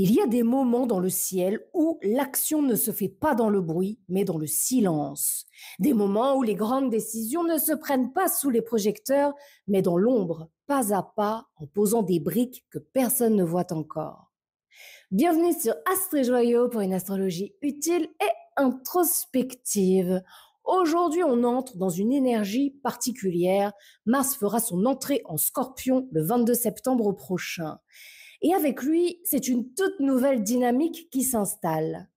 Il y a des moments dans le ciel où l'action ne se fait pas dans le bruit, mais dans le silence. Des moments où les grandes décisions ne se prennent pas sous les projecteurs, mais dans l'ombre, pas à pas, en posant des briques que personne ne voit encore. Bienvenue sur Astre et Joyaux pour une astrologie utile et introspective. Aujourd'hui, on entre dans une énergie particulière. Mars fera son entrée en Scorpion le 22 septembre prochain. Et avec lui, c'est une toute nouvelle dynamique qui s'installe.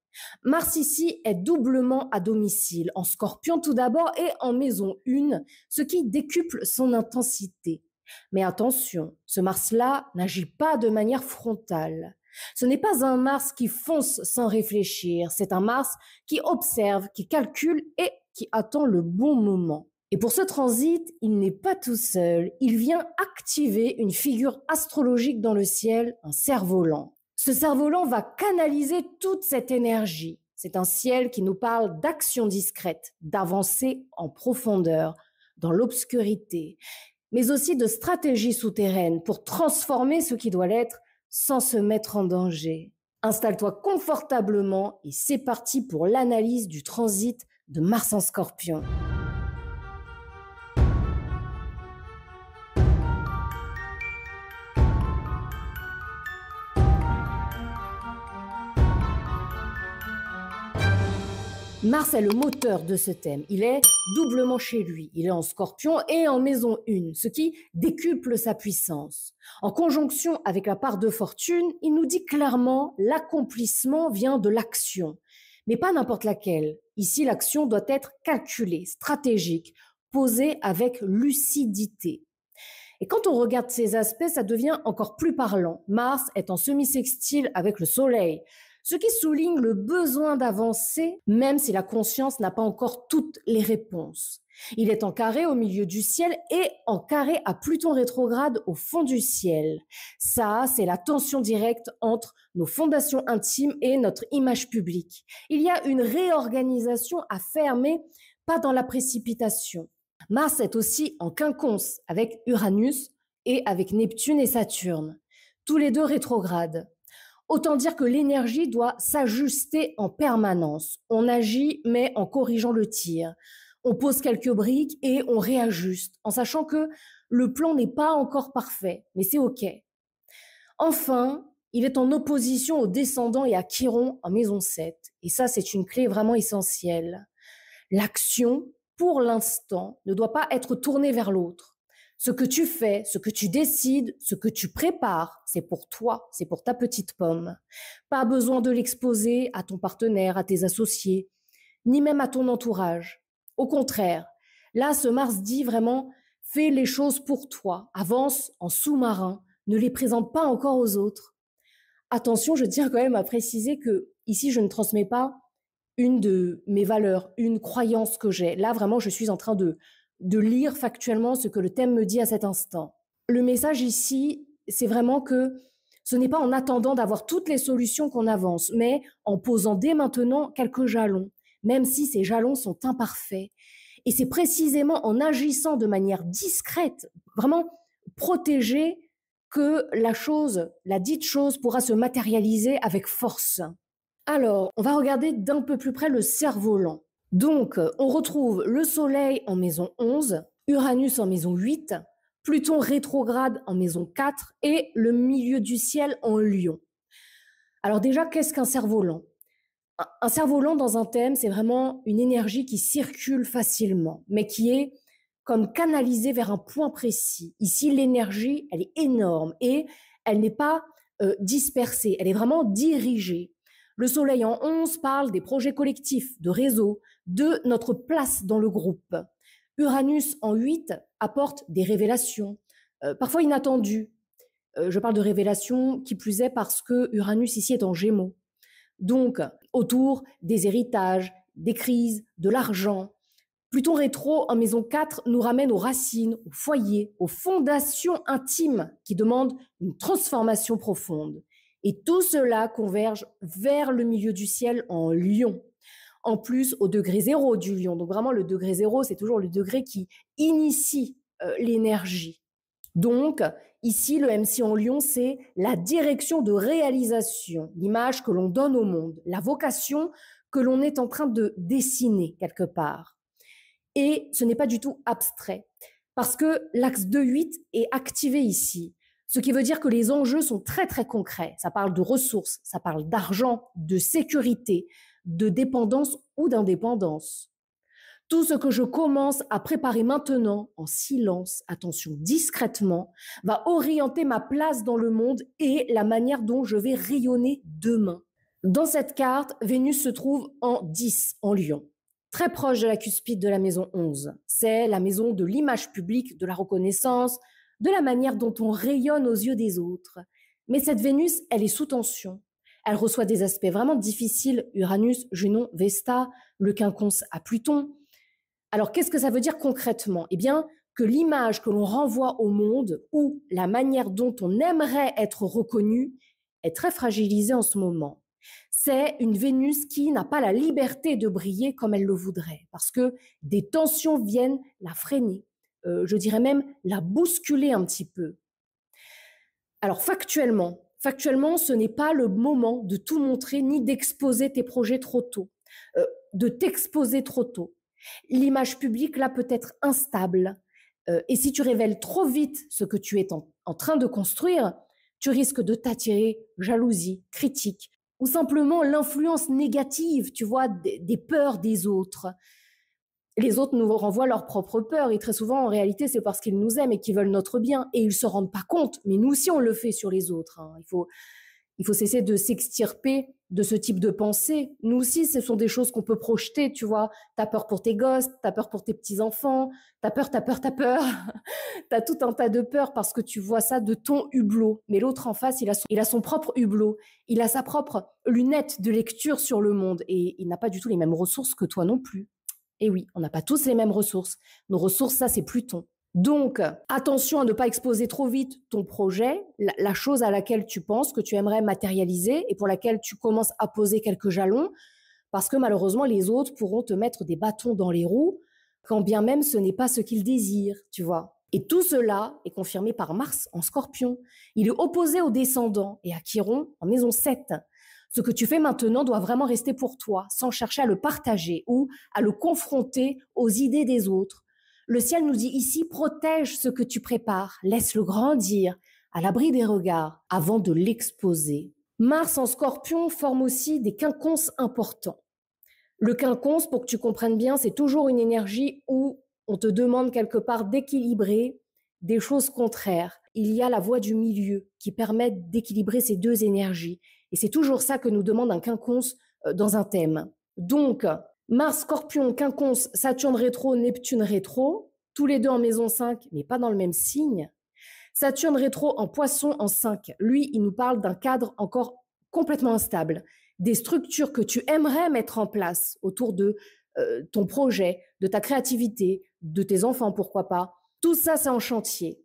Mars ici est doublement à domicile, en Scorpion tout d'abord et en maison 1, ce qui décuple son intensité. Mais attention, ce Mars-là n'agit pas de manière frontale. Ce n'est pas un Mars qui fonce sans réfléchir, c'est un Mars qui observe, qui calcule et qui attend le bon moment. Et pour ce transit, il n'est pas tout seul, il vient activer une figure astrologique dans le ciel, un cerf-volant. Ce cerf-volant va canaliser toute cette énergie. C'est un ciel qui nous parle d'action discrète, d'avancée en profondeur, dans l'obscurité, mais aussi de stratégie souterraine pour transformer ce qui doit l'être sans se mettre en danger. Installe-toi confortablement et c'est parti pour l'analyse du transit de Mars en Scorpion. Mars est le moteur de ce thème. Il est doublement chez lui. Il est en Scorpion et en maison 1, ce qui décuple sa puissance. En conjonction avec la part de fortune, il nous dit clairement l'accomplissement vient de l'action, mais pas n'importe laquelle. Ici, l'action doit être calculée, stratégique, posée avec lucidité. Et quand on regarde ces aspects, ça devient encore plus parlant. Mars est en semi-sextile avec le Soleil, ce qui souligne le besoin d'avancer, même si la conscience n'a pas encore toutes les réponses. Il est en carré au milieu du ciel et en carré à Pluton rétrograde au fond du ciel. Ça, c'est la tension directe entre nos fondations intimes et notre image publique. Il y a une réorganisation à faire, mais pas dans la précipitation. Mars est aussi en quinconce avec Uranus et avec Neptune et Saturne, tous les deux rétrogrades. Autant dire que l'énergie doit s'ajuster en permanence. On agit, mais en corrigeant le tir. On pose quelques briques et on réajuste, en sachant que le plan n'est pas encore parfait, mais c'est OK. Enfin, il est en opposition au descendant et à Chiron en maison 7. Et ça, c'est une clé vraiment essentielle. L'action, pour l'instant, ne doit pas être tournée vers l'autre. Ce que tu fais, ce que tu décides, ce que tu prépares, c'est pour toi, c'est pour ta petite pomme. Pas besoin de l'exposer à ton partenaire, à tes associés, ni même à ton entourage. Au contraire, là, ce Mars dit vraiment, fais les choses pour toi, avance en sous-marin, ne les présente pas encore aux autres. Attention, je tiens quand même à préciser que ici, je ne transmets pas une de mes valeurs, une croyance que j'ai. Là, vraiment, je suis en train de lire factuellement ce que le thème me dit à cet instant. Le message ici, c'est vraiment que ce n'est pas en attendant d'avoir toutes les solutions qu'on avance, mais en posant dès maintenant quelques jalons, même si ces jalons sont imparfaits. Et c'est précisément en agissant de manière discrète, vraiment protégée, que la dite chose pourra se matérialiser avec force. Alors, on va regarder d'un peu plus près le cerf-volant. Donc, on retrouve le Soleil en maison 11, Uranus en maison 8, Pluton rétrograde en maison 4 et le milieu du ciel en Lion. Alors déjà, qu'est-ce qu'un cerf-volant ? Un cerf-volant dans un thème, c'est vraiment une énergie qui circule facilement, mais qui est comme canalisée vers un point précis. Ici, l'énergie, elle est énorme et elle n'est pas dispersée, elle est vraiment dirigée. Le Soleil en 11 parle des projets collectifs, de réseaux, de notre place dans le groupe. Uranus en 8 apporte des révélations, parfois inattendues. Je parle de révélations qui plus est parce que Uranus ici est en Gémeaux. Donc, autour des héritages, des crises, de l'argent. Pluton rétro en maison 4 nous ramène aux racines, au foyer, aux fondations intimes qui demandent une transformation profonde. Et tout cela converge vers le milieu du ciel en Lion. En plus, au degré 0 du Lion. Donc vraiment, le degré 0, c'est toujours le degré qui initie l'énergie. Donc, Ici, le MC en lion, c'est la direction de réalisation, l'image que l'on donne au monde, la vocation que l'on est en train de dessiner quelque part. Et ce n'est pas du tout abstrait, parce que l'axe 2-8 est activé ici, ce qui veut dire que les enjeux sont très très concrets. Ça parle de ressources, ça parle d'argent, de sécurité, de dépendance ou d'indépendance. Tout ce que je commence à préparer maintenant, en silence, attention, discrètement, va orienter ma place dans le monde et la manière dont je vais rayonner demain. Dans cette carte, Vénus se trouve en 10, en Lion, très proche de la cuspide de la maison 11. C'est la maison de l'image publique, de la reconnaissance, de la manière dont on rayonne aux yeux des autres. Mais cette Vénus, elle est sous tension. Elle reçoit des aspects vraiment difficiles, Uranus, Junon, Vesta, le quinconce à Pluton. Alors, qu'est-ce que ça veut dire concrètement? Eh bien, que l'image que l'on renvoie au monde ou la manière dont on aimerait être reconnu est très fragilisée en ce moment. C'est une Vénus qui n'a pas la liberté de briller comme elle le voudrait, parce que des tensions viennent la freiner, je dirais même la bousculer un petit peu. Alors, factuellement, ce n'est pas le moment de tout montrer ni d'exposer tes projets trop tôt, de t'exposer trop tôt. L'image publique, là, peut être instable. Et si tu révèles trop vite ce que tu es en train de construire, tu risques de t'attirer jalousie, critique, ou simplement l'influence négative, tu vois, des peurs des autres. Les autres nous renvoient leurs propres peurs, et très souvent, en réalité, c'est parce qu'ils nous aiment et qu'ils veulent notre bien, et ils ne se rendent pas compte. Mais nous aussi, on le fait sur les autres. Hein. Il faut cesser de s'extirper de ce type de pensée. Nous aussi, ce sont des choses qu'on peut projeter, tu vois. T'as peur pour tes gosses, t'as peur pour tes petits-enfants, t'as peur. T'as tout un tas de peurs parce que tu vois ça de ton hublot. Mais l'autre en face, il a son propre hublot. Il a sa propre lunette de lecture sur le monde et il n'a pas du tout les mêmes ressources que toi non plus. Et oui, on n'a pas tous les mêmes ressources. Nos ressources, ça, c'est Pluton. Donc, attention à ne pas exposer trop vite ton projet, la chose à laquelle tu penses que tu aimerais matérialiser et pour laquelle tu commences à poser quelques jalons, parce que malheureusement, les autres pourront te mettre des bâtons dans les roues, quand bien même ce n'est pas ce qu'ils désirent, tu vois. Et tout cela est confirmé par Mars en Scorpion. Il est opposé au descendant et à Chiron en maison 7. Ce que tu fais maintenant doit vraiment rester pour toi, sans chercher à le partager ou à le confronter aux idées des autres. Le ciel nous dit ici, protège ce que tu prépares, laisse-le grandir, à l'abri des regards, avant de l'exposer. Mars en Scorpion forme aussi des quinconces importants. Le quinconce, pour que tu comprennes bien, c'est toujours une énergie où on te demande quelque part d'équilibrer des choses contraires. Il y a la voie du milieu qui permet d'équilibrer ces deux énergies. Et c'est toujours ça que nous demande un quinconce dans un thème. Donc, Mars, Scorpion, Quinconce, Saturne rétro, Neptune rétro, tous les deux en maison 5, mais pas dans le même signe. Saturne rétro en Poisson en 5, lui, il nous parle d'un cadre encore complètement instable, des structures que tu aimerais mettre en place autour de ton projet, de ta créativité, de tes enfants, pourquoi pas. Tout ça, c'est en chantier.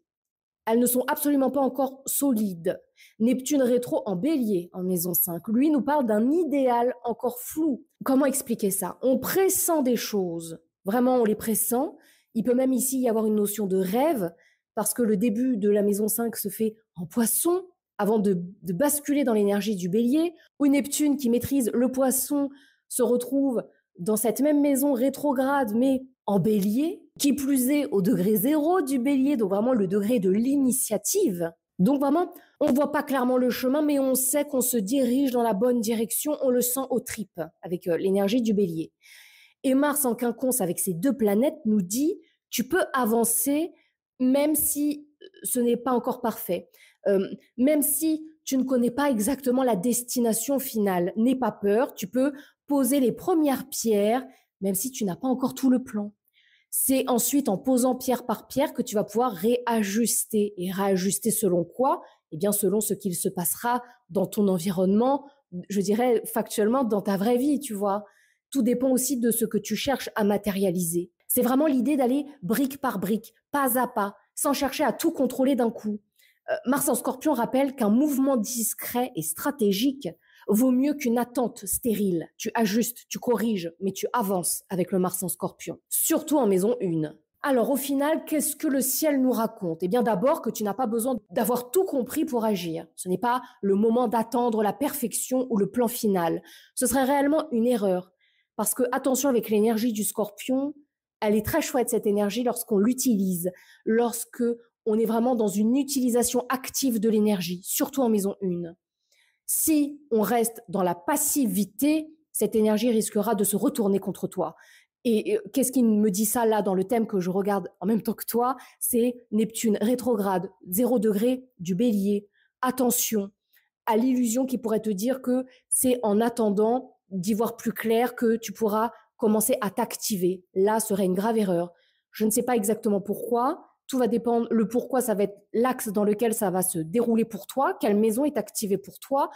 Elles ne sont absolument pas encore solides. Neptune rétro en Bélier, en maison 5, lui nous parle d'un idéal encore flou. Comment expliquer ça? On pressent des choses, vraiment on les pressent. Il peut même ici y avoir une notion de rêve, parce que le début de la maison 5 se fait en Poisson, avant de basculer dans l'énergie du Bélier, où Neptune, qui maîtrise le Poisson, se retrouve dans cette même maison rétrograde, mais en Bélier, qui plus est au degré 0 du Bélier, donc vraiment le degré de l'initiative. Donc vraiment, on ne voit pas clairement le chemin, mais on sait qu'on se dirige dans la bonne direction, on le sent aux tripes, avec l'énergie du Bélier. Et Mars en Quinconce, avec ces deux planètes, nous dit, tu peux avancer, même si ce n'est pas encore parfait, même si tu ne connais pas exactement la destination finale. N'aie pas peur, tu peux poser les premières pierres, même si tu n'as pas encore tout le plan. C'est ensuite en posant pierre par pierre que tu vas pouvoir réajuster. Et réajuster selon quoi? Eh bien, selon ce qu'il se passera dans ton environnement, je dirais factuellement dans ta vraie vie, tu vois. Tout dépend aussi de ce que tu cherches à matérialiser. C'est vraiment l'idée d'aller brique par brique, pas à pas, sans chercher à tout contrôler d'un coup. Mars en Scorpion rappelle qu'un mouvement discret et stratégique vaut mieux qu'une attente stérile. Tu ajustes, tu corriges, mais tu avances avec le Mars en Scorpion, surtout en maison 1. Alors au final, qu'est-ce que le ciel nous raconte? Eh bien d'abord que tu n'as pas besoin d'avoir tout compris pour agir. Ce n'est pas le moment d'attendre la perfection ou le plan final. Ce serait réellement une erreur. Parce que attention avec l'énergie du scorpion, elle est très chouette cette énergie lorsqu'on l'utilise, lorsque on est vraiment dans une utilisation active de l'énergie, surtout en maison 1. Si on reste dans la passivité, cette énergie risquera de se retourner contre toi. Et qu'est-ce qui me dit ça là dans le thème que je regarde en même temps que toi? C'est Neptune rétrograde, 0 degré du bélier. Attention à l'illusion qui pourrait te dire que c'est en attendant d'y voir plus clair que tu pourras commencer à t'activer. Là serait une grave erreur. Je ne sais pas exactement pourquoi. Tout va dépendre, le pourquoi, ça va être l'axe dans lequel ça va se dérouler pour toi, quelle maison est activée pour toi.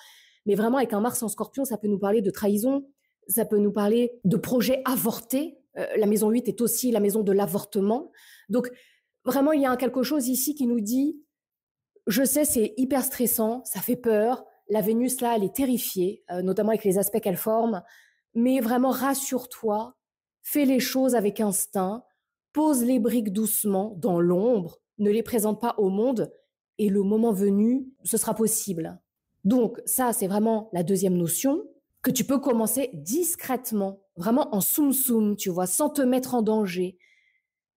Mais vraiment, avec un Mars en Scorpion, ça peut nous parler de trahison, ça peut nous parler de projets avortés. La maison 8 est aussi la maison de l'avortement. Donc, vraiment, il y a quelque chose ici qui nous dit, je sais, c'est hyper stressant, ça fait peur. La Vénus, là, elle est terrifiée, notamment avec les aspects qu'elle forme. Mais vraiment, rassure-toi, fais les choses avec instinct, pose les briques doucement dans l'ombre, ne les présente pas au monde, et le moment venu, ce sera possible. Donc ça, c'est vraiment la deuxième notion, que tu peux commencer discrètement, vraiment en soum-soum, tu vois, sans te mettre en danger.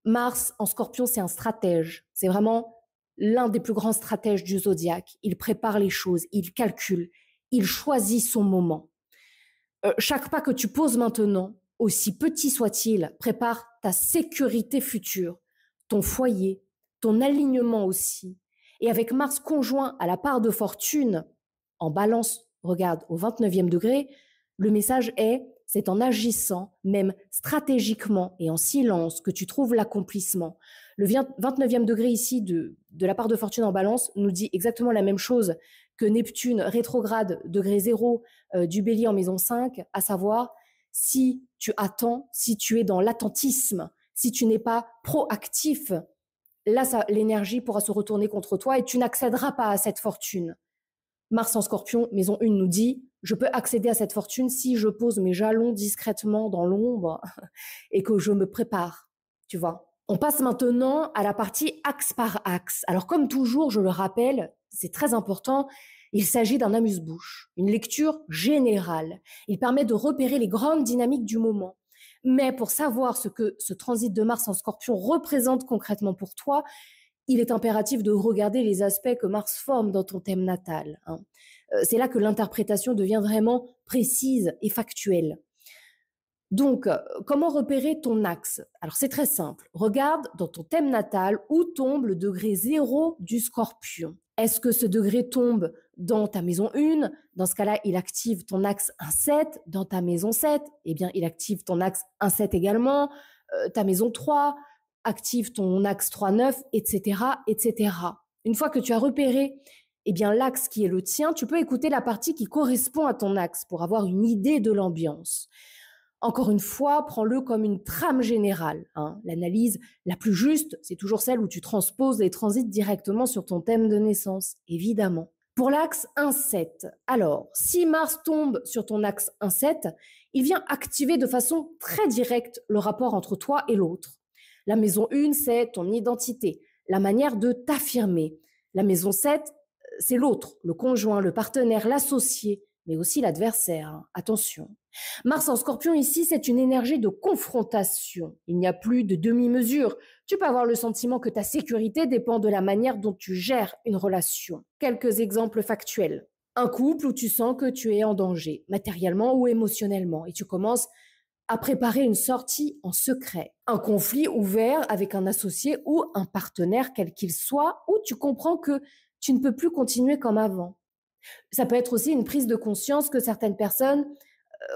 Mars en Scorpion, c'est un stratège, c'est vraiment l'un des plus grands stratèges du zodiaque. Il prépare les choses, il calcule, il choisit son moment. Chaque pas que tu poses maintenant, aussi petit soit-il, prépare ta sécurité future, ton foyer, ton alignement aussi. Et avec Mars conjoint à la part de fortune, en balance, regarde, au 29e degré, le message est, c'est en agissant, même stratégiquement et en silence, que tu trouves l'accomplissement. Le 29e degré ici de la part de fortune en balance nous dit exactement la même chose que Neptune rétrograde degré 0 du bélier en maison 5, à savoir si tu attends, si tu es dans l'attentisme, si tu n'es pas proactif, là, l'énergie pourra se retourner contre toi et tu n'accéderas pas à cette fortune. Mars en Scorpion, maison 1 nous dit, je peux accéder à cette fortune si je pose mes jalons discrètement dans l'ombre et que je me prépare, tu vois. On passe maintenant à la partie axe par axe. Alors comme toujours, je le rappelle, c'est très important, il s'agit d'un amuse-bouche, une lecture générale. Il permet de repérer les grandes dynamiques du moment. Mais pour savoir ce que ce transit de Mars en Scorpion représente concrètement pour toi, il est impératif de regarder les aspects que Mars forme dans ton thème natal. C'est là que l'interprétation devient vraiment précise et factuelle. Donc, comment repérer ton axe? Alors, c'est très simple. Regarde dans ton thème natal où tombe le degré 0 du Scorpion. Est-ce que ce degré tombe dans ta maison 1? Dans ce cas-là, il active ton axe 1-7. Dans ta maison 7, eh bien, il active ton axe 1-7 également. Ta maison 3 active ton axe 3-9, etc., etc. Une fois que tu as repéré eh bien, l'axe qui est le tien, tu peux écouter la partie qui correspond à ton axe pour avoir une idée de l'ambiance. Encore une fois, prends-le comme une trame générale. L'analyse la plus juste, c'est toujours celle où tu transposes les transits directement sur ton thème de naissance, évidemment. Pour l'axe 1-7, alors, si Mars tombe sur ton axe 1-7, il vient activer de façon très directe le rapport entre toi et l'autre. La maison 1, c'est ton identité, la manière de t'affirmer. La maison 7, c'est l'autre, le conjoint, le partenaire, l'associé, mais aussi l'adversaire. Attention. Mars en Scorpion ici, c'est une énergie de confrontation. Il n'y a plus de demi-mesure. Tu peux avoir le sentiment que ta sécurité dépend de la manière dont tu gères une relation. Quelques exemples factuels. Un couple où tu sens que tu es en danger, matériellement ou émotionnellement, et tu commences à préparer une sortie en secret. Un conflit ouvert avec un associé ou un partenaire quel qu'il soit, où tu comprends que tu ne peux plus continuer comme avant. Ça peut être aussi une prise de conscience que certaines personnes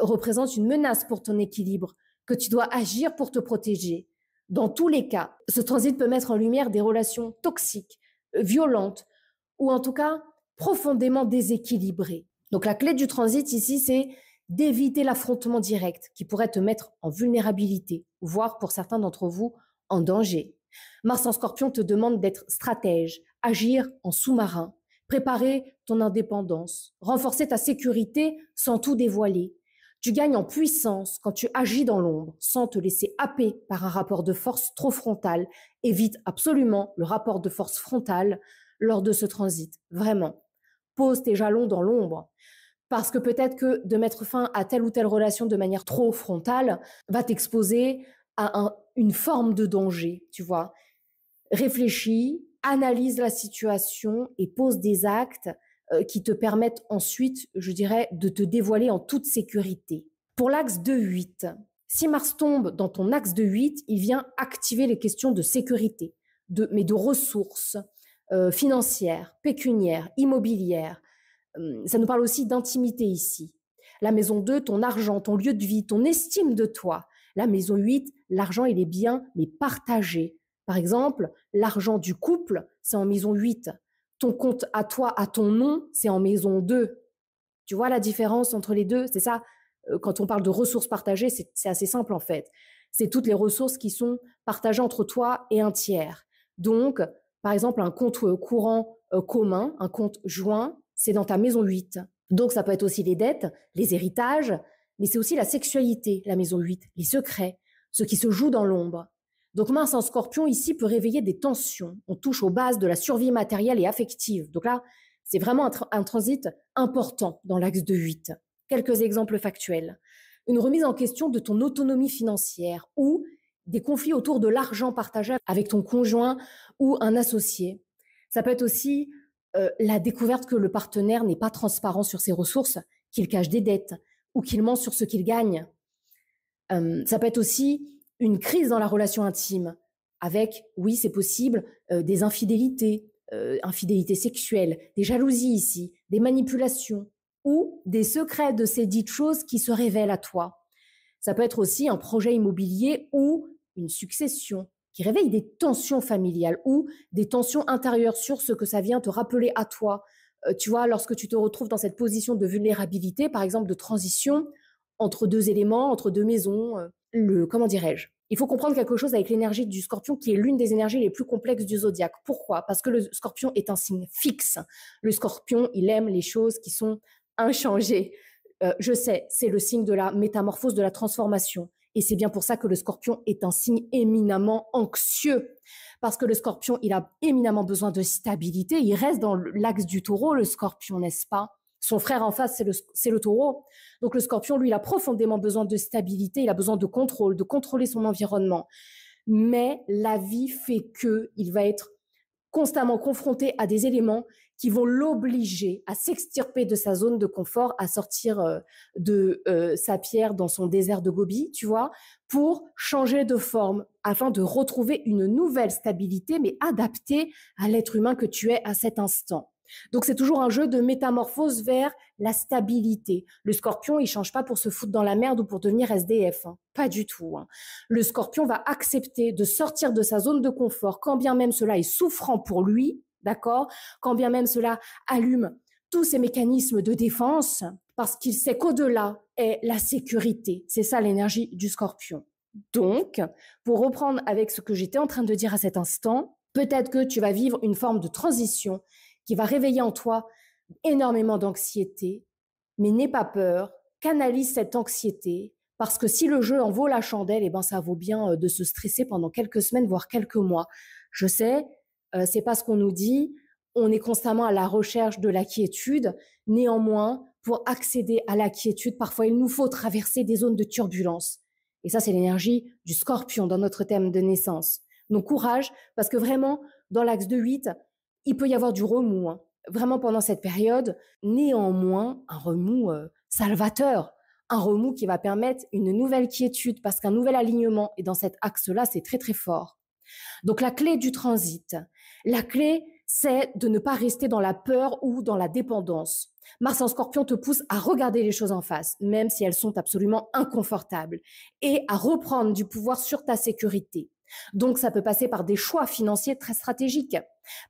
représentent une menace pour ton équilibre, que tu dois agir pour te protéger. Dans tous les cas, ce transit peut mettre en lumière des relations toxiques, violentes, ou en tout cas profondément déséquilibrées. Donc la clé du transit ici, c'est d'éviter l'affrontement direct qui pourrait te mettre en vulnérabilité, voire pour certains d'entre vous, en danger. Mars en Scorpion te demande d'être stratège, agir en sous-marin, préparer ton indépendance, renforcer ta sécurité sans tout dévoiler. Tu gagnes en puissance quand tu agis dans l'ombre, sans te laisser happer par un rapport de force trop frontal. Évite absolument le rapport de force frontal lors de ce transit. Vraiment. Pose tes jalons dans l'ombre. Parce que peut-être que de mettre fin à telle ou telle relation de manière trop frontale va t'exposer à une forme de danger, tu vois. Réfléchis, analyse la situation et pose des actes qui te permettent ensuite, je dirais, de te dévoiler en toute sécurité. Pour l'axe de 8, si Mars tombe dans ton axe de 8, il vient activer les questions de sécurité, mais de ressources financières, pécuniaires, immobilières. Ça nous parle aussi d'intimité ici. La maison 2, ton argent, ton lieu de vie, ton estime de toi. La maison 8, l'argent et les biens, mais partagés. Par exemple, l'argent du couple, c'est en maison 8. Ton compte à toi, à ton nom, c'est en maison 2. Tu vois la différence entre les deux? C'est ça, quand on parle de ressources partagées, c'est assez simple en fait. C'est toutes les ressources qui sont partagées entre toi et un tiers. Donc, par exemple, un compte courant commun, un compte joint, c'est dans ta maison 8. Donc, ça peut être aussi les dettes, les héritages, mais c'est aussi la sexualité, la maison 8, les secrets, ce qui se joue dans l'ombre. Donc, Mars en Scorpion, ici, peut réveiller des tensions. On touche aux bases de la survie matérielle et affective. Donc là, c'est vraiment un transit important dans l'axe de 8. Quelques exemples factuels. Une remise en question de ton autonomie financière ou des conflits autour de l'argent partagé avec ton conjoint ou un associé. Ça peut être aussi la découverte que le partenaire n'est pas transparent sur ses ressources, qu'il cache des dettes ou qu'il ment sur ce qu'il gagne. Ça peut être aussi une crise dans la relation intime avec, oui, c'est possible, des infidélités, infidélités sexuelles, des jalousies ici, des manipulations ou des secrets de ces dites choses qui se révèlent à toi. Ça peut être aussi un projet immobilier ou une succession qui réveille des tensions familiales ou des tensions intérieures sur ce que ça vient te rappeler à toi. Tu vois, lorsque tu te retrouves dans cette position de vulnérabilité, par exemple de transition entre deux éléments, entre deux maisons, comment dirais-je? Il faut comprendre quelque chose avec l'énergie du Scorpion qui est l'une des énergies les plus complexes du zodiaque. Pourquoi? Parce que le Scorpion est un signe fixe. Le Scorpion, il aime les choses qui sont inchangées. Je sais, c'est le signe de la métamorphose, de la transformation. Et c'est bien pour ça que le Scorpion est un signe éminemment anxieux. Parce que le Scorpion, il a éminemment besoin de stabilité. Il reste dans l'axe du Taureau, le Scorpion, n'est-ce pas? Son frère en face, c'est le Taureau. Donc le Scorpion, lui, il a profondément besoin de stabilité. Il a besoin de contrôle, de contrôler son environnement. Mais la vie fait qu'il va être constamment confronté à des éléments qui vont l'obliger à s'extirper de sa zone de confort, à sortir de sa pierre dans son désert de Gobi, tu vois, pour changer de forme, afin de retrouver une nouvelle stabilité, mais adaptée à l'être humain que tu es à cet instant. Donc c'est toujours un jeu de métamorphose vers la stabilité. Le Scorpion, il change pas pour se foutre dans la merde ou pour devenir SDF, hein. Pas du tout, hein. Le Scorpion va accepter de sortir de sa zone de confort, quand bien même cela est souffrant pour lui, d'accord? Quand bien même cela allume tous ses mécanismes de défense, parce qu'il sait qu'au-delà est la sécurité. C'est ça l'énergie du Scorpion. Donc, pour reprendre avec ce que j'étais en train de dire à cet instant, peut-être que tu vas vivre une forme de transition qui va réveiller en toi énormément d'anxiété, mais n'aie pas peur, canalise cette anxiété, parce que si le jeu en vaut la chandelle, eh ben ça vaut bien de se stresser pendant quelques semaines, voire quelques mois. Je sais, c'est pas ce qu'on nous dit, on est constamment à la recherche de la quiétude, néanmoins, pour accéder à la quiétude, parfois il nous faut traverser des zones de turbulence. Et ça, c'est l'énergie du Scorpion dans notre thème de naissance. Donc courage, parce que vraiment, dans l'axe de 8, il peut y avoir du remous, hein. Vraiment pendant cette période, néanmoins, un remous salvateur, un remous qui va permettre une nouvelle quiétude, parce qu'un nouvel alignement, et dans cet axe-là, c'est très très fort. Donc la clé du transit, la clé, c'est de ne pas rester dans la peur ou dans la dépendance. Mars en Scorpion te pousse à regarder les choses en face, même si elles sont absolument inconfortables, et à reprendre du pouvoir sur ta sécurité. Donc, ça peut passer par des choix financiers très stratégiques,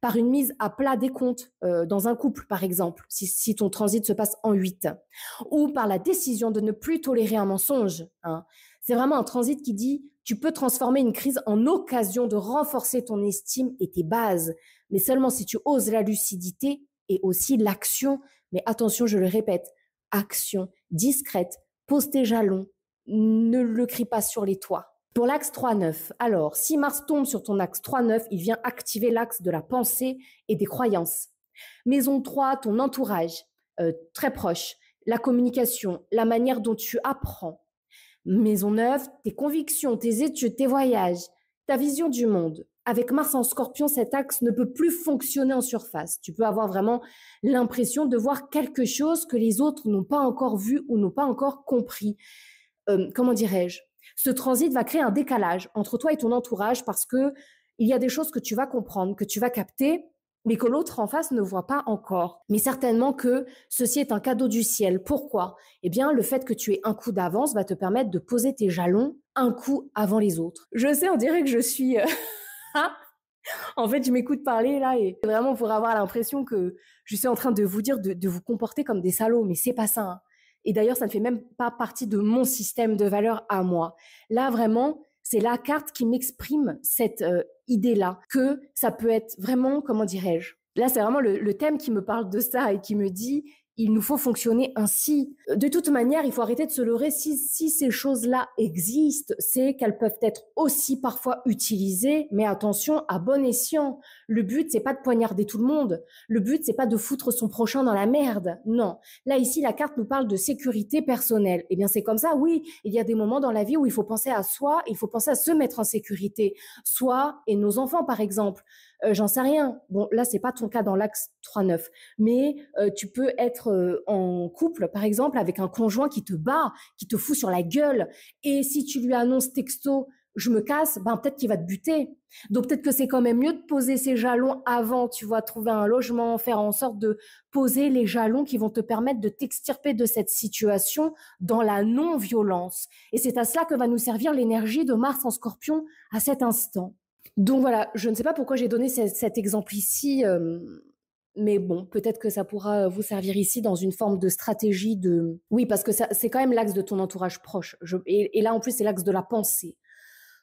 par une mise à plat des comptes dans un couple, par exemple, si ton transit se passe en 8, ou par la décision de ne plus tolérer un mensonge, hein. C'est vraiment un transit qui dit tu peux transformer une crise en occasion de renforcer ton estime et tes bases, mais seulement si tu oses la lucidité et aussi l'action. Mais attention, je le répète, action discrète, Pose tes jalons. Ne le crie pas sur les toits. Pour l'axe 3-9, alors, si Mars tombe sur ton axe 3-9, il vient activer l'axe de la pensée et des croyances. Maison 3, ton entourage, très proche, la communication, la manière dont tu apprends. Maison 9, tes convictions, tes études, tes voyages, ta vision du monde. Avec Mars en Scorpion, cet axe ne peut plus fonctionner en surface. Tu peux avoir vraiment l'impression de voir quelque chose que les autres n'ont pas encore vu ou n'ont pas encore compris. Comment dirais-je? Ce transit va créer un décalage entre toi et ton entourage parce que il y a des choses que tu vas comprendre, que tu vas capter, mais que l'autre en face ne voit pas encore. Mais certainement que ceci est un cadeau du ciel. Pourquoi? Eh bien, le fait que tu aies un coup d'avance va te permettre de poser tes jalons un coup avant les autres. Je sais, on dirait que je suis... En fait, je m'écoute parler là et vraiment pour avoir l'impression que je suis en train de vous dire de vous comporter comme des salauds, mais c'est pas ça, hein. Et d'ailleurs, ça ne fait même pas partie de mon système de valeurs à moi. Là, vraiment, c'est la carte qui m'exprime cette idée-là, que ça peut être vraiment, comment dirais-je? Là, c'est vraiment le thème qui me parle de ça et qui me dit, il nous faut fonctionner ainsi. De toute manière, il faut arrêter de se leurrer. Si ces choses-là existent, c'est qu'elles peuvent être aussi parfois utilisées, mais attention, à bon escient. Le but, c'est pas de poignarder tout le monde. Le but, c'est pas de foutre son prochain dans la merde. Non. Là, ici, la carte nous parle de sécurité personnelle. Eh bien, c'est comme ça, oui. Il y a des moments dans la vie où il faut penser à soi, il faut penser à se mettre en sécurité. Soi et nos enfants, par exemple. J'en sais rien. Bon, là, c'est pas ton cas dans l'axe 3-9. Mais tu peux être en couple, par exemple, avec un conjoint qui te bat, qui te fout sur la gueule. Et si tu lui annonces texto, je me casse, ben peut-être qu'il va te buter. Donc peut-être que c'est quand même mieux de poser ses jalons avant, tu vois, trouver un logement, faire en sorte de poser les jalons qui vont te permettre de t'extirper de cette situation dans la non-violence. Et c'est à cela que va nous servir l'énergie de Mars en Scorpion à cet instant. Donc voilà, je ne sais pas pourquoi j'ai donné cet exemple ici, mais bon, peut-être que ça pourra vous servir ici dans une forme de stratégie de... Oui, parce que c'est quand même l'axe de ton entourage proche. Et là, en plus, c'est l'axe de la pensée.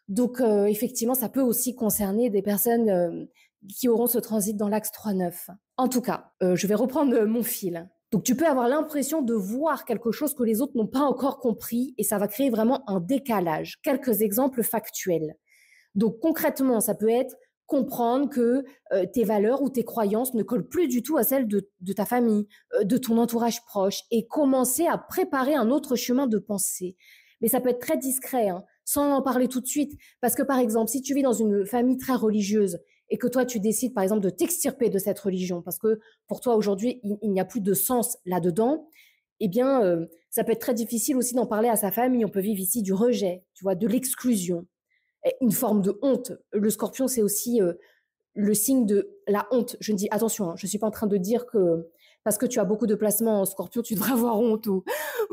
Donc, effectivement, ça peut aussi concerner des personnes qui auront ce transit dans l'axe 3-9. En tout cas, je vais reprendre mon fil. Donc, tu peux avoir l'impression de voir quelque chose que les autres n'ont pas encore compris et ça va créer vraiment un décalage. Quelques exemples factuels. Donc concrètement, ça peut être comprendre que tes valeurs ou tes croyances ne collent plus du tout à celles de ta famille, de ton entourage proche, et commencer à préparer un autre chemin de pensée. Mais ça peut être très discret, hein, sans en parler tout de suite. Parce que par exemple, si tu vis dans une famille très religieuse et que toi, tu décides par exemple de t'extirper de cette religion, parce que pour toi aujourd'hui, il n'y a plus de sens là-dedans, eh bien, ça peut être très difficile aussi d'en parler à sa famille. On peut vivre ici du rejet, tu vois, de l'exclusion, une forme de honte. Le Scorpion, c'est aussi le signe de la honte. Je ne dis, attention, hein, je ne suis pas en train de dire que parce que tu as beaucoup de placements en Scorpion, tu devrais avoir honte ou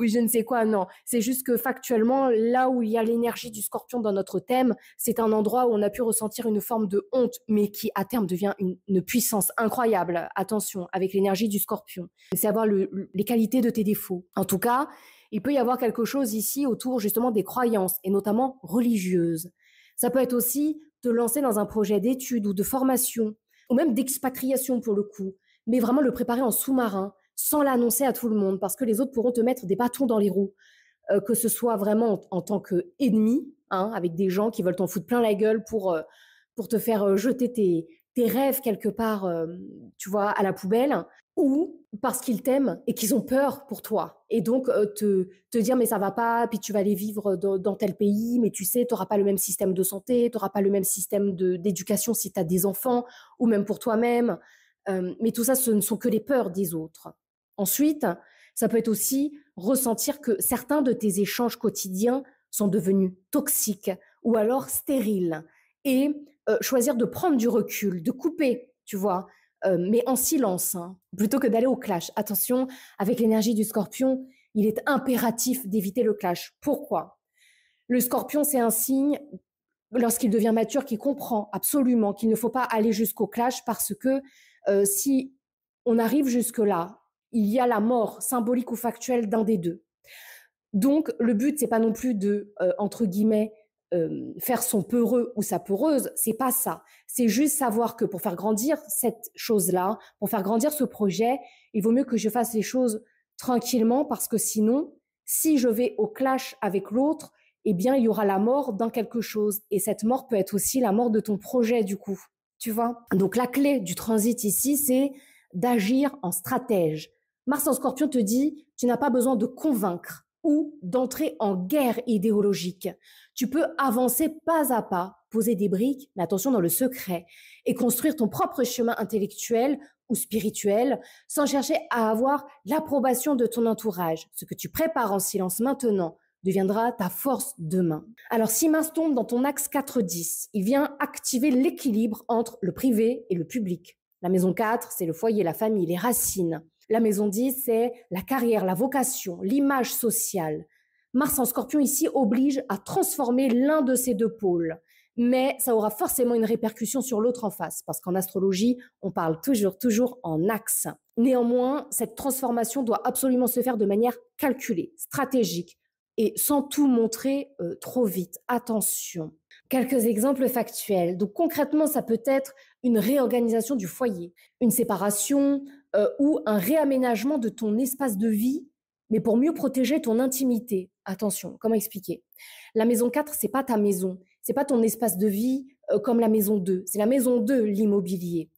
je ne sais quoi. Non, c'est juste que factuellement, là où il y a l'énergie du Scorpion dans notre thème, c'est un endroit où on a pu ressentir une forme de honte, mais qui à terme devient une puissance incroyable. Attention, avec l'énergie du Scorpion. C'est avoir les qualités de tes défauts. En tout cas, il peut y avoir quelque chose ici autour justement des croyances, et notamment religieuses. Ça peut être aussi te lancer dans un projet d'études ou de formation, ou même d'expatriation pour le coup, mais vraiment le préparer en sous-marin, sans l'annoncer à tout le monde, parce que les autres pourront te mettre des bâtons dans les roues, que ce soit vraiment en tant qu'ennemi, hein, avec des gens qui veulent t'en foutre plein la gueule pour te faire jeter tes rêves quelque part, tu vois, à la poubelle, ou parce qu'ils t'aiment et qu'ils ont peur pour toi. Et donc, te dire, mais ça va pas, puis tu vas aller vivre dans tel pays, mais tu sais, tu n'auras pas le même système de santé, tu n'auras pas le même système d'éducation si tu as des enfants, ou même pour toi-même. Mais tout ça, ce ne sont que les peurs des autres. Ensuite, ça peut être aussi ressentir que certains de tes échanges quotidiens sont devenus toxiques ou alors stériles. Et choisir de prendre du recul, de couper, tu vois, mais en silence, hein, plutôt que d'aller au clash. Attention, avec l'énergie du Scorpion, il est impératif d'éviter le clash. Pourquoi? Le Scorpion, c'est un signe, lorsqu'il devient mature, qui comprend absolument qu'il ne faut pas aller jusqu'au clash parce que si on arrive jusque-là, il y a la mort symbolique ou factuelle d'un des deux. Donc, le but, c'est pas non plus de, entre guillemets, faire son peureux ou sa peureuse, c'est pas ça. C'est juste savoir que pour faire grandir cette chose-là, pour faire grandir ce projet, il vaut mieux que je fasse les choses tranquillement parce que sinon, Si je vais au clash avec l'autre, eh bien, il y aura la mort dans quelque chose. Et cette mort peut être aussi la mort de ton projet, du coup. Tu vois? Donc, la clé du transit ici, c'est d'agir en stratège. Mars en Scorpion te dit, tu n'as pas besoin de convaincre ou d'entrer en guerre idéologique. Tu peux avancer pas à pas, poser des briques, mais attention dans le secret, et construire ton propre chemin intellectuel ou spirituel sans chercher à avoir l'approbation de ton entourage. Ce que tu prépares en silence maintenant deviendra ta force demain. Alors si Mars tombe dans ton axe 4-10, il vient activer l'équilibre entre le privé et le public. La maison 4, c'est le foyer, la famille, les racines. La maison 10, c'est la carrière, la vocation, l'image sociale. Mars en Scorpion ici oblige à transformer l'un de ces deux pôles. Mais ça aura forcément une répercussion sur l'autre en face, parce qu'en astrologie, on parle toujours en axe. Néanmoins, cette transformation doit absolument se faire de manière calculée, stratégique, et sans tout montrer trop vite. Attention. Quelques exemples factuels. Donc concrètement, ça peut être une réorganisation du foyer, une séparation ou un réaménagement de ton espace de vie, mais pour mieux protéger ton intimité. Attention, comment expliquer? La maison 4, c'est pas ta maison, c'est pas ton espace de vie comme la maison 2. C'est la maison 2, l'immobilier.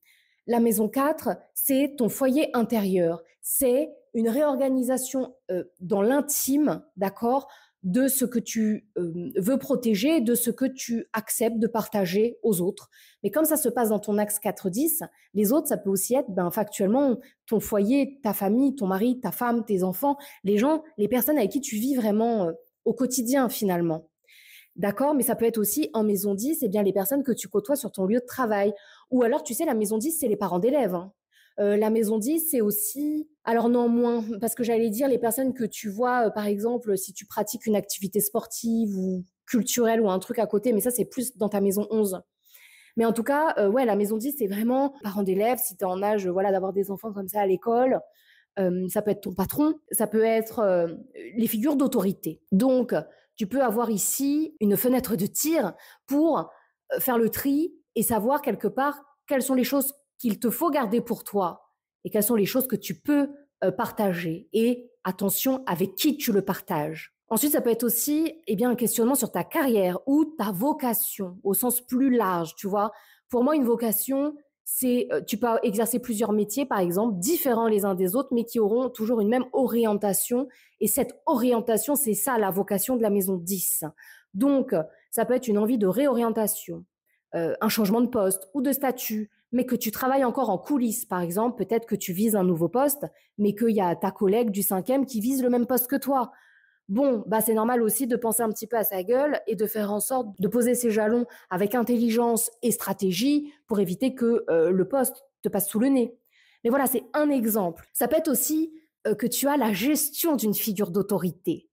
La maison 4, c'est ton foyer intérieur. C'est une réorganisation dans l'intime, d'accord, de ce que tu veux protéger, de ce que tu acceptes de partager aux autres. Mais comme ça se passe dans ton axe 4-10, les autres, ça peut aussi être factuellement ton foyer, ta famille, ton mari, ta femme, tes enfants, les gens, les personnes avec qui tu vis vraiment au quotidien finalement. D'accord, mais ça peut être aussi en maison 10, bien les personnes que tu côtoies sur ton lieu de travail. Ou alors, tu sais, la maison 10, c'est les parents d'élèves. Hein. La maison 10, c'est aussi... Alors non, moins, parce que j'allais dire les personnes que tu vois, par exemple, si tu pratiques une activité sportive ou culturelle ou un truc à côté, mais ça, c'est plus dans ta maison 11. Mais en tout cas, ouais, la maison 10, c'est vraiment parents d'élèves, si tu es en âge voilà, d'avoir des enfants comme ça à l'école. Ça peut être ton patron, ça peut être les figures d'autorité. Donc, tu peux avoir ici une fenêtre de tir pour faire le tri et savoir quelque part quelles sont les choses qu'il te faut garder pour toi et quelles sont les choses que tu peux partager. Et attention, avec qui tu le partages. Ensuite, ça peut être aussi un questionnement sur ta carrière ou ta vocation au sens plus large, tu vois. Pour moi, une vocation, c'est tu peux exercer plusieurs métiers, par exemple, différents les uns des autres, mais qui auront toujours une même orientation. Et cette orientation, c'est ça la vocation de la maison 10. Donc, ça peut être une envie de réorientation, un changement de poste ou de statut, mais que tu travailles encore en coulisses. Par exemple, peut-être que tu vises un nouveau poste, mais qu'il y a ta collègue du 5e qui vise le même poste que toi. Bon, c'est normal aussi de penser un petit peu à sa gueule et de faire en sorte de poser ses jalons avec intelligence et stratégie pour éviter que le poste te passe sous le nez. Mais voilà, c'est un exemple. Ça peut être aussi que tu as la gestion d'une figure d'autorité.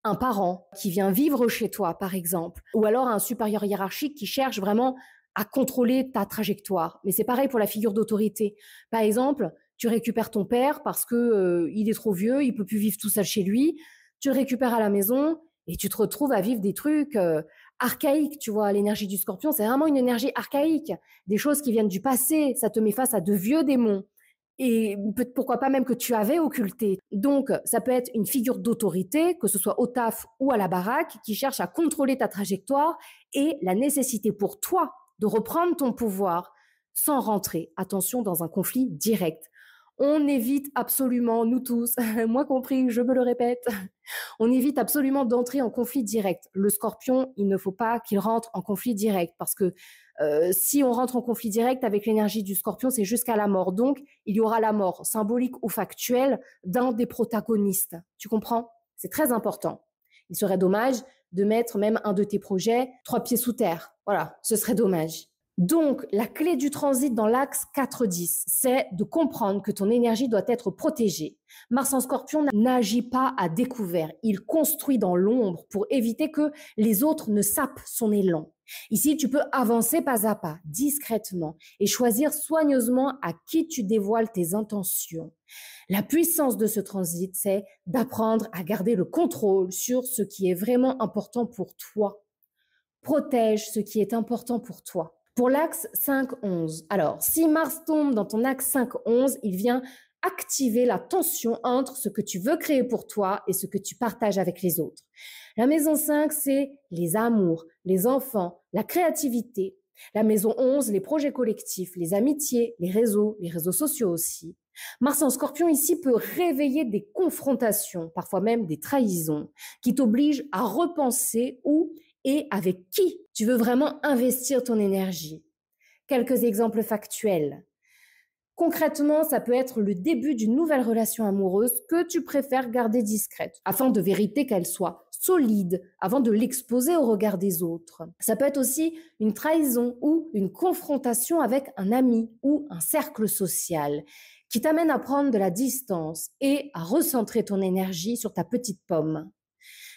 Un parent qui vient vivre chez toi, par exemple, ou alors un supérieur hiérarchique qui cherche vraiment à contrôler ta trajectoire. Mais c'est pareil pour la figure d'autorité. Par exemple, tu récupères ton père parce que il est trop vieux, il peut plus vivre tout seul chez lui. Tu le récupères à la maison et tu te retrouves à vivre des trucs archaïques, tu vois. L'énergie du Scorpion, c'est vraiment une énergie archaïque. Des choses qui viennent du passé, ça te met face à de vieux démons. Et pourquoi pas même que tu avais occulté. Donc, ça peut être une figure d'autorité, que ce soit au taf ou à la baraque, qui cherche à contrôler ta trajectoire et la nécessité pour toi de reprendre ton pouvoir sans rentrer, attention, dans un conflit direct. On évite absolument, nous tous, moi compris, je me le répète, on évite absolument d'entrer en conflit direct. Le Scorpion, il ne faut pas qu'il rentre en conflit direct parce que si on rentre en conflit direct avec l'énergie du Scorpion, c'est jusqu'à la mort. Donc, il y aura la mort symbolique ou factuelle d'un des protagonistes. Tu comprends? C'est très important. Il serait dommage de mettre même un de tes projets 3 pieds sous terre. Voilà, ce serait dommage. Donc, la clé du transit dans l'axe 4-10, c'est de comprendre que ton énergie doit être protégée. Mars en Scorpion n'agit pas à découvert. Il construit dans l'ombre pour éviter que les autres ne sapent son élan. Ici, tu peux avancer pas à pas, discrètement, et choisir soigneusement à qui tu dévoiles tes intentions. La puissance de ce transit, c'est d'apprendre à garder le contrôle sur ce qui est vraiment important pour toi. Protège ce qui est important pour toi. Pour l'axe 5-11, alors si Mars tombe dans ton axe 5-11, il vient activer la tension entre ce que tu veux créer pour toi et ce que tu partages avec les autres. La maison 5, c'est les amours, les enfants, la créativité. La maison 11, les projets collectifs, les amitiés, les réseaux sociaux aussi. Mars en Scorpion ici peut réveiller des confrontations, parfois même des trahisons, qui t'obligent à repenser où et avec qui tu veux vraiment investir ton énergie. Quelques exemples factuels. Concrètement, ça peut être le début d'une nouvelle relation amoureuse que tu préfères garder discrète, afin de vérité qu'elle soit solide, avant de l'exposer au regard des autres. Ça peut être aussi une trahison ou une confrontation avec un ami ou un cercle social qui t'amène à prendre de la distance et à recentrer ton énergie sur ta petite pomme.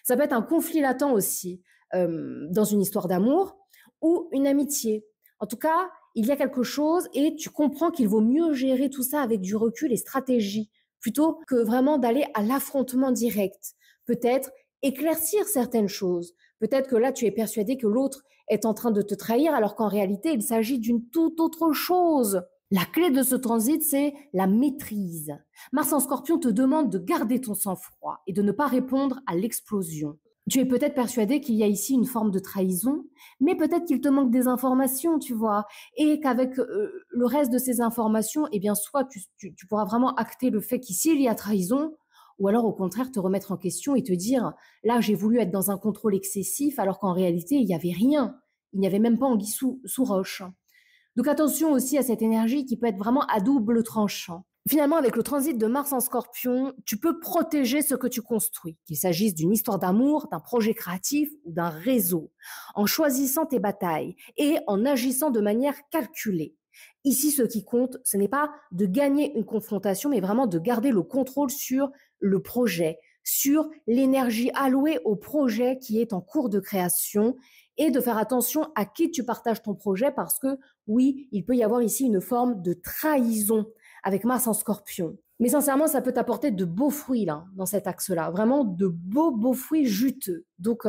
Ça peut être un conflit latent aussi, dans une histoire d'amour ou une amitié. En tout cas, il y a quelque chose et tu comprends qu'il vaut mieux gérer tout ça avec du recul et stratégie, plutôt que vraiment d'aller à l'affrontement direct. Peut-être éclaircir certaines choses. Peut-être que là, tu es persuadé que l'autre est en train de te trahir, alors qu'en réalité, il s'agit d'une toute autre chose. La clé de ce transit, c'est la maîtrise. Mars en Scorpion te demande de garder ton sang-froid et de ne pas répondre à l'explosion. Tu es peut-être persuadé qu'il y a ici une forme de trahison, mais peut-être qu'il te manque des informations, tu vois, et qu'avec le reste de ces informations, eh bien, soit tu pourras vraiment acter le fait qu'ici, il y a trahison, ou alors au contraire te remettre en question et te dire, là, j'ai voulu être dans un contrôle excessif, alors qu'en réalité, il n'y avait rien. Il n'y avait même pas anguille sous roche. Donc attention aussi à cette énergie qui peut être vraiment à double tranchant. Finalement, avec le transit de Mars en Scorpion, tu peux protéger ce que tu construis, qu'il s'agisse d'une histoire d'amour, d'un projet créatif ou d'un réseau, en choisissant tes batailles et en agissant de manière calculée. Ici, ce qui compte, ce n'est pas de gagner une confrontation, mais vraiment de garder le contrôle sur le projet, sur l'énergie allouée au projet qui est en cours de création et de faire attention à qui tu partages ton projet parce que, oui, il peut y avoir ici une forme de trahison avec Mars en Scorpion. Mais sincèrement, ça peut t'apporter de beaux fruits là, dans cet axe-là, vraiment de beaux fruits juteux. Donc,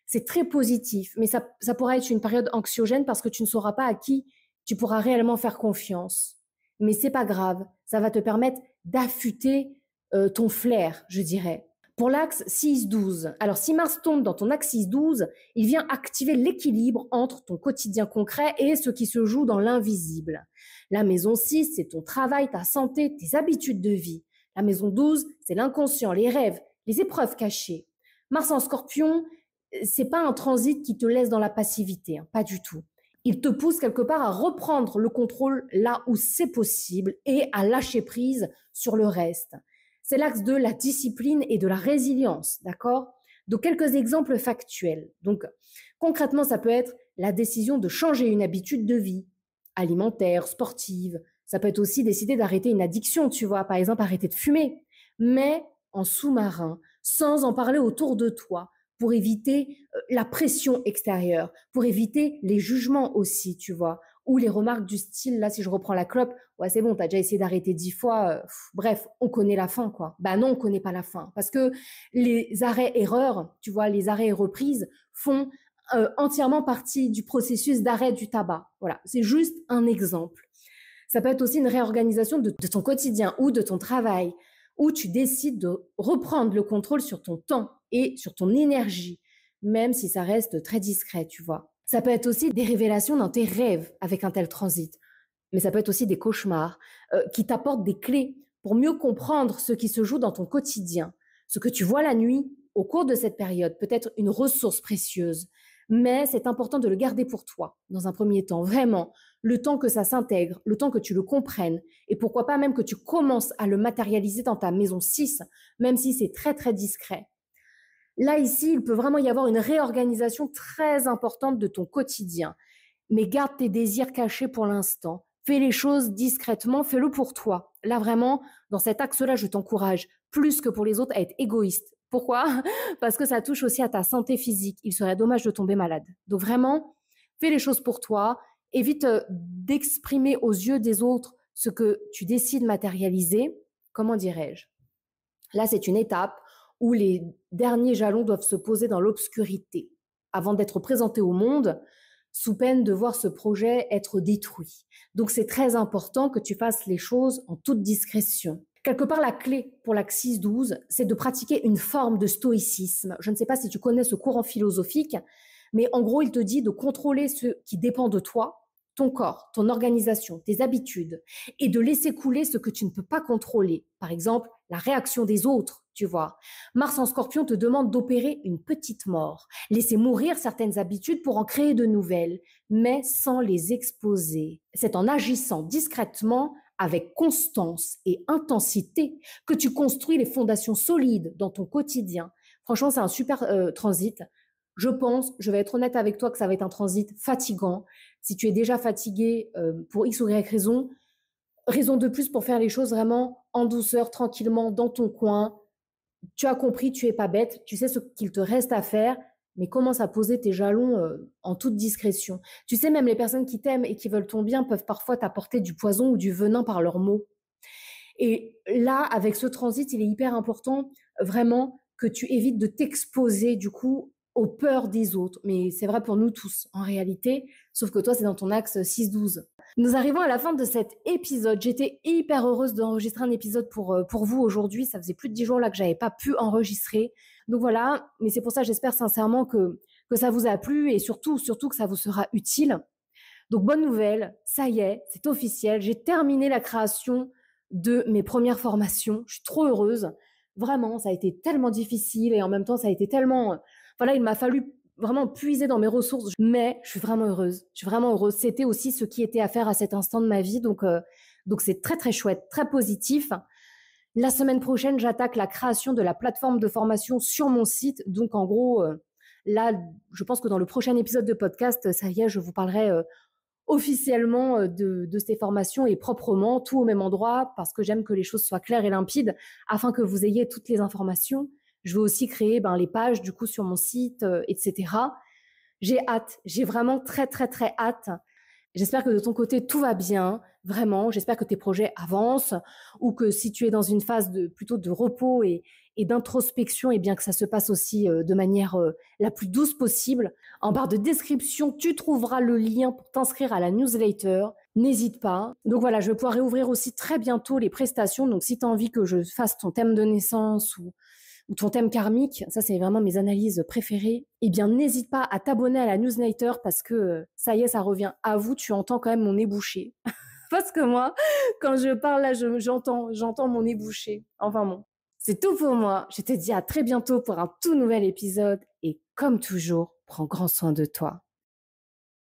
c'est très positif, mais ça pourra être une période anxiogène parce que tu ne sauras pas à qui tu pourras réellement faire confiance. Mais c'est pas grave, ça va te permettre d'affûter ton flair, je dirais. Pour l'axe 6-12, alors si Mars tombe dans ton axe 6-12, il vient activer l'équilibre entre ton quotidien concret et ce qui se joue dans l'invisible. La maison 6, c'est ton travail, ta santé, tes habitudes de vie. La maison 12, c'est l'inconscient, les rêves, les épreuves cachées. Mars en Scorpion, c'est pas un transit qui te laisse dans la passivité, hein, pas du tout. Il te pousse quelque part à reprendre le contrôle là où c'est possible et à lâcher prise sur le reste. C'est l'axe de la discipline et de la résilience, d'accord? Donc, quelques exemples factuels. Donc, concrètement, ça peut être la décision de changer une habitude de vie, alimentaire, sportive. Ça peut être aussi décider d'arrêter une addiction, tu vois, par exemple, arrêter de fumer, mais en sous-marin, sans en parler autour de toi, pour éviter la pression extérieure, pour éviter les jugements aussi, tu vois, ou les remarques du style, là, si je reprends la clope, ouais, c'est bon, t'as déjà essayé d'arrêter 10 fois, bref, on connaît la fin, quoi. Bah non, on connaît pas la fin, parce que les arrêts-erreurs, tu vois, les arrêts et reprises font entièrement partie du processus d'arrêt du tabac. Voilà, c'est juste un exemple. Ça peut être aussi une réorganisation de ton quotidien ou de ton travail, où tu décides de reprendre le contrôle sur ton temps et sur ton énergie, même si ça reste très discret, tu vois. Ça peut être aussi des révélations dans tes rêves avec un tel transit, mais ça peut être aussi des cauchemars qui t'apportent des clés pour mieux comprendre ce qui se joue dans ton quotidien. Ce que tu vois la nuit au cours de cette période peut être une ressource précieuse, mais c'est important de le garder pour toi dans un premier temps, vraiment, le temps que ça s'intègre, le temps que tu le comprennes, et pourquoi pas même que tu commences à le matérialiser dans ta maison 6, même si c'est très très discret. Là, ici, il peut vraiment y avoir une réorganisation très importante de ton quotidien. Mais garde tes désirs cachés pour l'instant. Fais les choses discrètement, fais-le pour toi. Là, vraiment, dans cet axe-là, je t'encourage, plus que pour les autres, à être égoïste. Pourquoi? Parce que ça touche aussi à ta santé physique. Il serait dommage de tomber malade. Donc vraiment, fais les choses pour toi. Évite d'exprimer aux yeux des autres ce que tu décides matérialiser. Comment dirais-je? Là, c'est une étape où les derniers jalons doivent se poser dans l'obscurité. Avant d'être présentés au monde, sous peine de voir ce projet être détruit. Donc c'est très important que tu fasses les choses en toute discrétion. Quelque part, la clé pour l'axe 6-12, c'est de pratiquer une forme de stoïcisme. Je ne sais pas si tu connais ce courant philosophique, mais en gros, il te dit de contrôler ce qui dépend de toi, ton corps, ton organisation, tes habitudes, et de laisser couler ce que tu ne peux pas contrôler. Par exemple, la réaction des autres, tu vois. Mars en Scorpion te demande d'opérer une petite mort, laisser mourir certaines habitudes pour en créer de nouvelles, mais sans les exposer. C'est en agissant discrètement, avec constance et intensité, que tu construis les fondations solides dans ton quotidien. Franchement, c'est un super transit. Je vais être honnête avec toi, que ça va être un transit fatigant. Si tu es déjà fatigué pour X ou Y raison, raison de plus pour faire les choses vraiment en douceur, tranquillement, dans ton coin. Tu as compris, tu es pas bête, tu sais ce qu'il te reste à faire, mais commence à poser tes jalons en toute discrétion. Tu sais, même les personnes qui t'aiment et qui veulent ton bien peuvent parfois t'apporter du poison ou du venin par leurs mots. Et là, avec ce transit, il est hyper important vraiment que tu évites de t'exposer du coup aux peurs des autres. Mais c'est vrai pour nous tous en réalité, sauf que toi, c'est dans ton axe 6-12. Nous arrivons à la fin de cet épisode. J'étais hyper heureuse d'enregistrer un épisode pour vous aujourd'hui. Ça faisait plus de 10 jours là que j'avais pas pu enregistrer. Donc voilà, mais c'est pour ça, j'espère sincèrement que ça vous a plu et surtout que ça vous sera utile. Donc bonne nouvelle, ça y est, c'est officiel. J'ai terminé la création de mes premières formations. Je suis trop heureuse. Vraiment, ça a été tellement difficile et en même temps, ça a été tellement... Voilà, il m'a fallu vraiment puiser dans mes ressources, mais je suis vraiment heureuse. Je suis vraiment heureuse. C'était aussi ce qui était à faire à cet instant de ma vie. Donc c'est très, très chouette, très positif. La semaine prochaine, j'attaque la création de la plateforme de formation sur mon site. Donc en gros, là, je pense que dans le prochain épisode de podcast, ça y est, je vous parlerai officiellement de ces formations et proprement, tout au même endroit, parce que j'aime que les choses soient claires et limpides, afin que vous ayez toutes les informations. Je vais aussi créer les pages du coup sur mon site, etc. J'ai hâte, j'ai vraiment très très très hâte. J'espère que de ton côté, tout va bien, vraiment. J'espère que tes projets avancent ou que si tu es dans une phase plutôt de repos et d'introspection, et bien que ça se passe aussi de manière la plus douce possible. En barre de description, tu trouveras le lien pour t'inscrire à la newsletter. N'hésite pas. Donc voilà, je vais pouvoir réouvrir aussi très bientôt les prestations. Donc si tu as envie que je fasse ton thème de naissance ou ton thème karmique, ça c'est vraiment mes analyses préférées, eh bien n'hésite pas à t'abonner à la newsletter parce que ça y est, ça revient à vous, tu entends quand même mon nez bouché. Parce que moi, quand je parle là, j'entends mon nez bouché. Enfin bon, c'est tout pour moi. Je te dis à très bientôt pour un tout nouvel épisode et comme toujours, prends grand soin de toi.